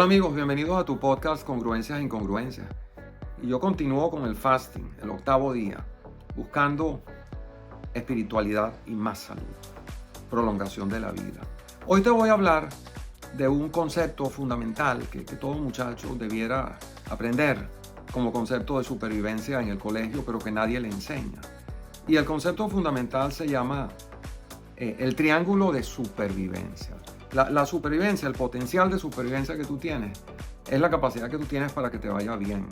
Hola amigos, bienvenidos a tu podcast Congruencias e Incongruencias. Y yo continúo con el fasting, el 8º día, buscando espiritualidad y más salud, prolongación de la vida. Hoy te voy a hablar de un concepto fundamental que todo muchacho debiera aprender como concepto de supervivencia en el colegio, pero que nadie le enseña. Y el concepto fundamental se llama el triángulo de supervivencia. La supervivencia, el potencial de supervivencia que tú tienes, es la capacidad que tú tienes para que te vaya bien.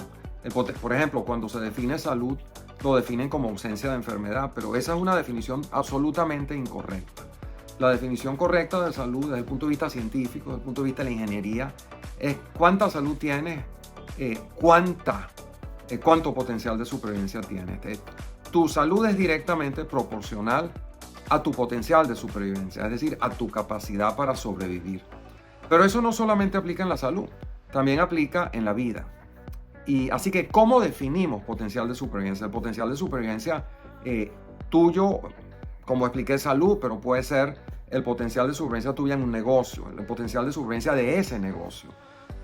Por ejemplo, cuando se define salud, lo definen como ausencia de enfermedad, pero esa es una definición absolutamente incorrecta. La definición correcta de salud desde el punto de vista científico, desde el punto de vista de la ingeniería, es cuánta salud tienes, cuánto potencial de supervivencia tienes. Tu salud es directamente proporcional a tu potencial de supervivencia, es decir, a tu capacidad para sobrevivir. Pero eso no solamente aplica en la salud, también aplica en la vida. Y así que, ¿cómo definimos potencial de supervivencia? El potencial de supervivencia tuyo, como expliqué, salud, pero puede ser el potencial de supervivencia tuya en un negocio, el potencial de supervivencia de ese negocio,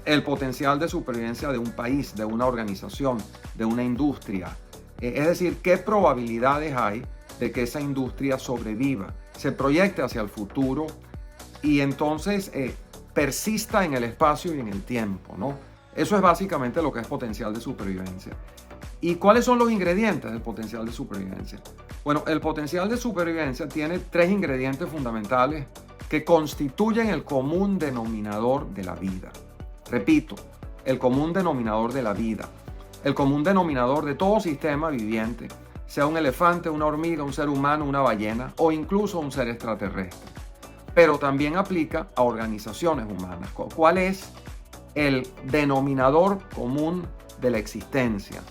el potencial de supervivencia de un país, de una organización, de una industria. Es decir, ¿qué probabilidades hay de que esa industria sobreviva, se proyecte hacia el futuro y entonces persista en el espacio y en el tiempo, ¿no? Eso es básicamente lo que es potencial de supervivencia. ¿Y cuáles son los ingredientes del potencial de supervivencia? Bueno, el potencial de supervivencia tiene 3 ingredientes fundamentales que constituyen el común denominador de la vida. Repito, el común denominador de la vida, el común denominador de todo sistema viviente, sea un elefante, una hormiga, un ser humano, una ballena o incluso un ser extraterrestre. Pero también aplica a organizaciones humanas. ¿Cuál es el denominador común de la existencia?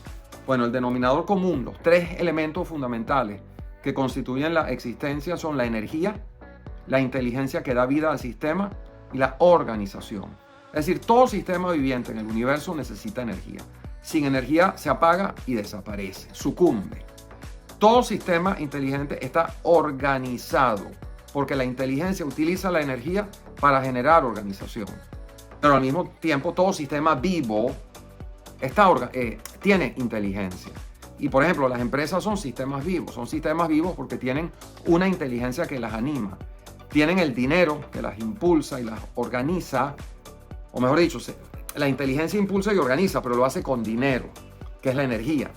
Bueno, el denominador común, los 3 elementos fundamentales que constituyen la existencia son la energía, la inteligencia que da vida al sistema y la organización. Es decir, todo sistema viviente en el universo necesita energía. Sin energía se apaga y desaparece, sucumbe. Todo sistema inteligente está organizado porque la inteligencia utiliza la energía para generar organización. Pero al mismo tiempo todo sistema vivo tiene inteligencia. Y por ejemplo, las empresas son sistemas vivos porque tienen una inteligencia que las anima. Tienen el dinero que las impulsa y las organiza, o mejor dicho, la inteligencia impulsa y organiza, pero lo hace con dinero, que es la energía.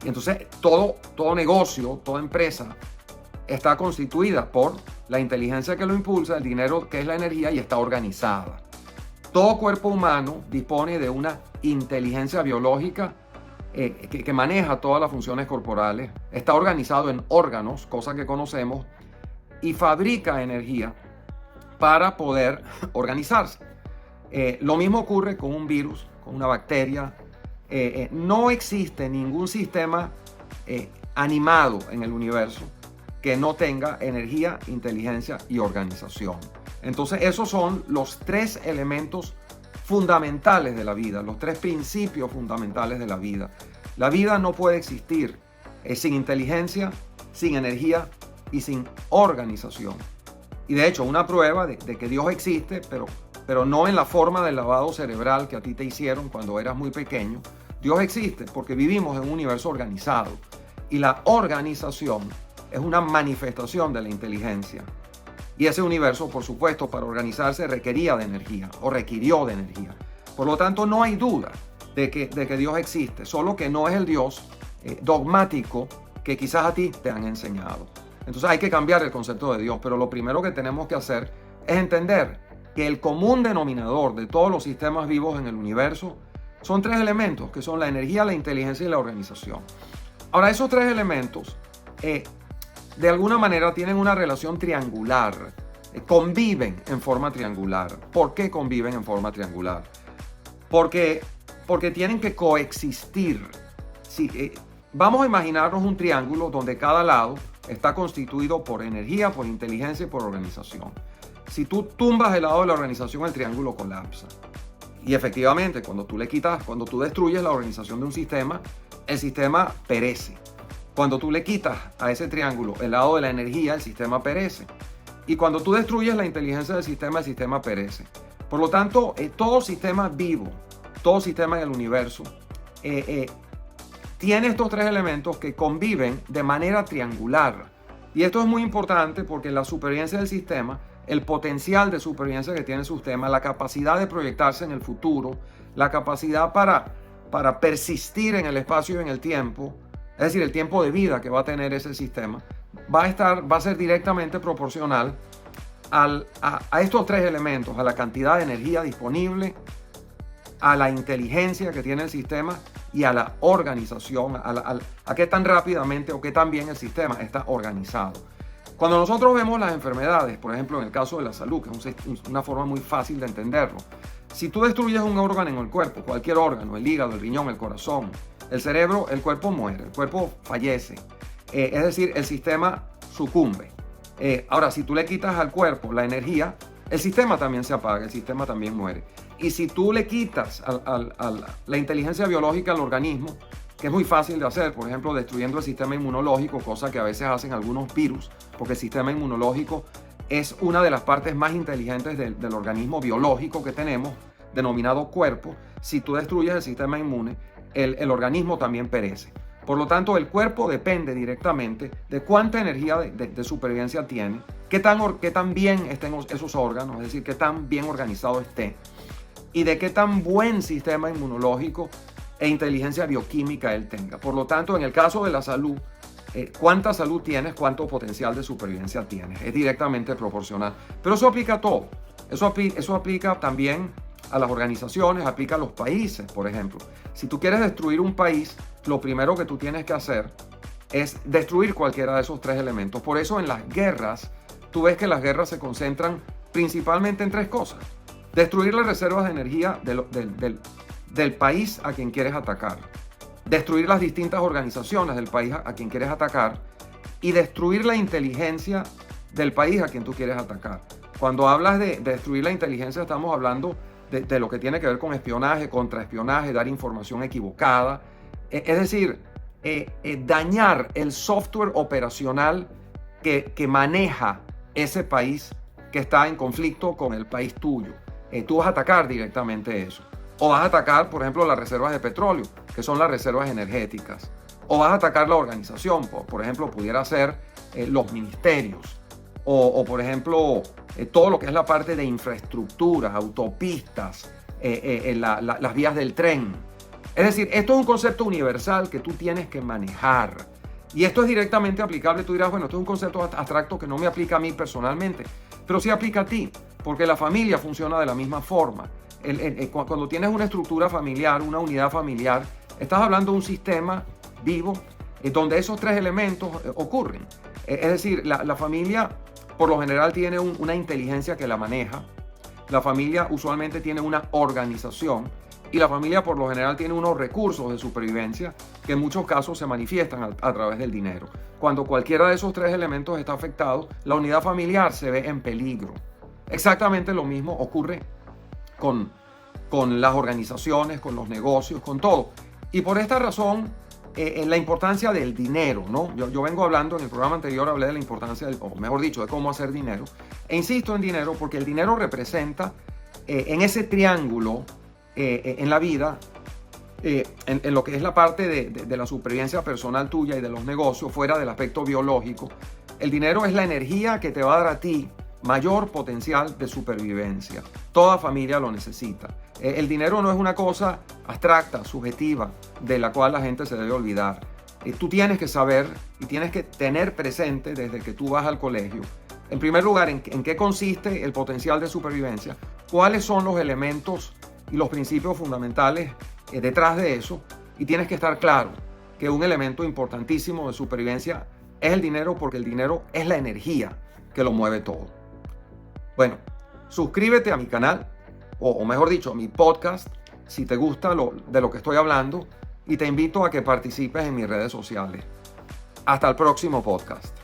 Y entonces todo negocio, toda empresa está constituida por la inteligencia que lo impulsa, el dinero que es la energía y está organizada. Todo cuerpo humano dispone de una inteligencia biológica que maneja todas las funciones corporales, está organizado en órganos, cosa que conocemos, y fabrica energía para poder organizarse. Lo mismo ocurre con un virus, con una bacteria. No existe ningún sistema animado en el universo que no tenga energía, inteligencia y organización. Entonces esos son los 3 elementos fundamentales de la vida, los 3 principios fundamentales de la vida. La vida no puede existir sin inteligencia, sin energía y sin organización. Y de hecho, una prueba de que Dios existe, pero no en la forma del lavado cerebral que a ti te hicieron cuando eras muy pequeño. Dios existe porque vivimos en un universo organizado y la organización es una manifestación de la inteligencia. Y ese universo, por supuesto, para organizarse requería de energía o requirió de energía. Por lo tanto, no hay duda de que Dios existe, solo que no es el Dios dogmático que quizás a ti te han enseñado. Entonces hay que cambiar el concepto de Dios, pero lo primero que tenemos que hacer es entender que el común denominador de todos los sistemas vivos en el universo son 3 elementos, que son la energía, la inteligencia y la organización. Ahora, esos 3 elementos, de alguna manera, tienen una relación triangular, conviven en forma triangular. ¿Por qué conviven en forma triangular? Porque tienen que coexistir. Vamos a imaginarnos un triángulo donde cada lado está constituido por energía, por inteligencia y por organización. Si tú tumbas el lado de la organización, el triángulo colapsa. Y efectivamente, cuando tú destruyes la organización de un sistema, el sistema perece. Cuando tú le quitas a ese triángulo el lado de la energía, el sistema perece. Y cuando tú destruyes la inteligencia del sistema, el sistema perece. Por lo tanto, todo sistema vivo, todo sistema en el universo, tiene estos tres elementos que conviven de manera triangular. Y esto es muy importante porque la supervivencia del sistema, el potencial de supervivencia que tiene el sistema, la capacidad de proyectarse en el futuro, la capacidad para persistir en el espacio y en el tiempo, es decir, el tiempo de vida que va a tener ese sistema, va a ser directamente proporcional a estos tres elementos, a la cantidad de energía disponible, a la inteligencia que tiene el sistema y a la organización, a qué tan rápidamente o qué tan bien el sistema está organizado. Cuando nosotros vemos las enfermedades, por ejemplo en el caso de la salud, que es una forma muy fácil de entenderlo, si tú destruyes un órgano en el cuerpo, cualquier órgano, el hígado, el riñón, el corazón, el cerebro, el cuerpo muere, el cuerpo fallece, es decir, el sistema sucumbe. Ahora, si tú le quitas al cuerpo la energía, el sistema también se apaga, el sistema también muere. Y si tú le quitas la inteligencia biológica al organismo, que es muy fácil de hacer, por ejemplo, destruyendo el sistema inmunológico, cosa que a veces hacen algunos virus, porque el sistema inmunológico es una de las partes más inteligentes del organismo biológico que tenemos, denominado cuerpo. Si tú destruyes el sistema inmune, el organismo también perece. Por lo tanto, el cuerpo depende directamente de cuánta energía de supervivencia tiene, qué tan bien estén esos órganos, es decir, qué tan bien organizado esté, y de qué tan buen sistema inmunológico e inteligencia bioquímica él tenga. Por lo tanto, en el caso de la salud, cuánta salud tienes, cuánto potencial de supervivencia tienes, es directamente proporcional. Pero eso aplica a todo. Eso aplica también a las organizaciones, aplica a los países, por ejemplo. Si tú quieres destruir un país, lo primero que tú tienes que hacer es destruir cualquiera de esos tres elementos. Por eso en las guerras, tú ves que las guerras se concentran principalmente en tres cosas. Destruir las reservas de energía del país a quien quieres atacar. Destruir las distintas organizaciones del país a quien quieres atacar. Y destruir la inteligencia del país a quien tú quieres atacar. Cuando hablas de destruir la inteligencia, estamos hablando de lo que tiene que ver con espionaje, contraespionaje, dar información equivocada. Es decir, dañar el software operacional que maneja ese país que está en conflicto con el país tuyo. Tú vas a atacar directamente eso. O vas a atacar, por ejemplo, las reservas de petróleo, que son las reservas energéticas. O vas a atacar la organización, por ejemplo, pudiera ser los ministerios. O por ejemplo, todo lo que es la parte de infraestructuras, autopistas, las vías del tren. Es decir, esto es un concepto universal que tú tienes que manejar. Y esto es directamente aplicable. Tú dirás, bueno, esto es un concepto abstracto que no me aplica a mí personalmente, pero sí aplica a ti, porque la familia funciona de la misma forma. Cuando tienes una estructura familiar, una unidad familiar, estás hablando de un sistema vivo donde esos tres elementos ocurren. Es decir, la familia por lo general tiene una inteligencia que la maneja. La familia usualmente tiene una organización y la familia por lo general tiene unos recursos de supervivencia que en muchos casos se manifiestan a través del dinero. Cuando cualquiera de esos tres elementos está afectado, la unidad familiar se ve en peligro. Exactamente lo mismo ocurre con las organizaciones, con los negocios, con todo. Y por esta razón, la importancia del dinero, ¿no? Yo vengo hablando, en el programa anterior hablé de la importancia, o mejor dicho, de cómo hacer dinero. E insisto en dinero porque el dinero representa en ese triángulo en la vida, en lo que es la parte de la supervivencia personal tuya y de los negocios, fuera del aspecto biológico, el dinero es la energía que te va a dar a ti mayor potencial de supervivencia. Toda familia lo necesita. El dinero no es una cosa abstracta, subjetiva, de la cual la gente se debe olvidar. Tú tienes que saber y tienes que tener presente desde que tú vas al colegio, en primer lugar, en qué consiste el potencial de supervivencia, cuáles son los elementos y los principios fundamentales detrás de eso, y tienes que estar claro que un elemento importantísimo de supervivencia es el dinero, porque el dinero es la energía que lo mueve todo. Bueno, suscríbete a mi canal, o mejor dicho, a mi podcast, si te gusta de lo que estoy hablando, y te invito a que participes en mis redes sociales. Hasta el próximo podcast.